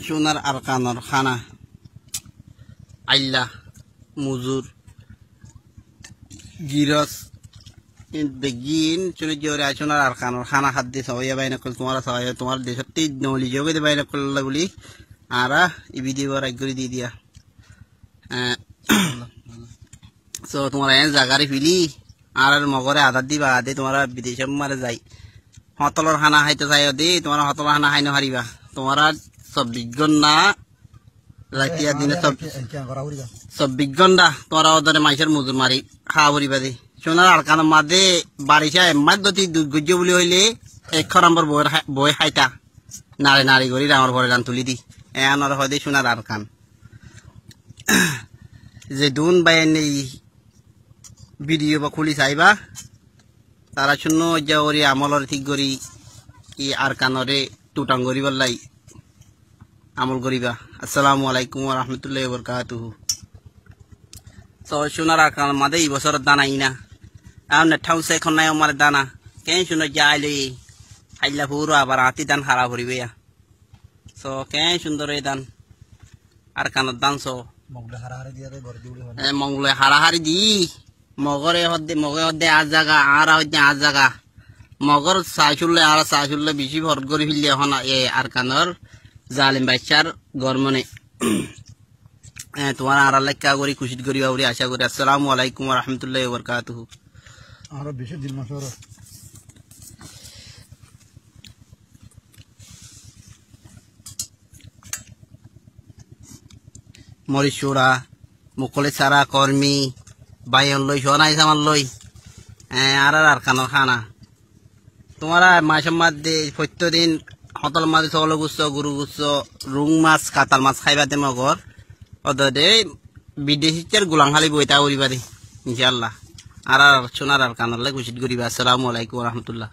সোনার আরকানর খানা আইলা মুজুর গিরস বেগিন চলে জোরে সোনার আরকানর খানা খাদ্য সবাই বাইনা করল তোমার দেশটি নলি যোগে বাইনা করলা বলি আর এই ভিডিও রাইট করে দিয়ে দিয়া সো তোমার জাগারে ফিলি আর মগরে আধার দিবা আদে তোমার বিদেশে মারে যাই হতলর খানা খাইতে চাই দে তোমার হতলর খানা খাই নারিবা তোমার 24 ঘন্টা রাতিয়া দিনে 24 ঘন্টা তোরা ওদের মাইসের মজুর মারি খাওয়া পরিবা দে সোনার আরকান মাদে বারিশা এমার গতি দুর্গজ্য বলি হইলে 1 নম্বর বই খাইতা নারে নারী করি আমার ঘরে গান তুলি দি এনার হয় দে সোনার আরকান যে দুন বাইন ভিডিও বা খুলি চাইবা তারা শূন্য যা ওরি আমলর ঠিক করি ই আরকানরে টুটাং করি বললাই আমল করিবা আসসালামু আলাইকুম ওয়া রাহমাতুল্লাহি ওয়া বারাকাতুহু তো সোনার আরকান মাদে এই বছর দানা ইনা আর নেঠাউ সে খনাই আমার দানা কেন শুনো যাইলে হাইলা পুরো আবার আতি দান হারা ভরিবে সো কেন সুন্দর এই দান আরকানের দান সো মংলে হারাহারি দি মগরে হদ্দে আজ জায়গা আর হদ্দে আজ জায়গা মগর চাইশুলে আর চাইশুলে বেশি ভর করে ফিরলে এখন আরকানর জালিম বাচ্চার গরমনে তোমার আর লেখা করি খুশি করিবা বলে আশা করি আসসালামু আলাইকুম ওয়া রাহমাতুল্লাহি ওয়া বারাকাতুহু আরো বেশি দিন মাসর মরিচুরা মুকলে সারা কর্মী বাইন লই সোনাই সামান লই আর আরকানর খানা তোমার মাসের মধ্যে প্রত্যেকদিন হতল মাঝে সকল গুচ্ছ গরু গুচ্ছ রুং মাছ কাতাল মাছ খাইবা দে মগর ওদে বিদেশির গুলাংখালি বইতা করিবা দে ইনশাআল্লাহ আর সোনার আরকানর লাই খুশি করিবা আসসালামু আলাইকুম ওয়া রাহমাতুল্লাহ।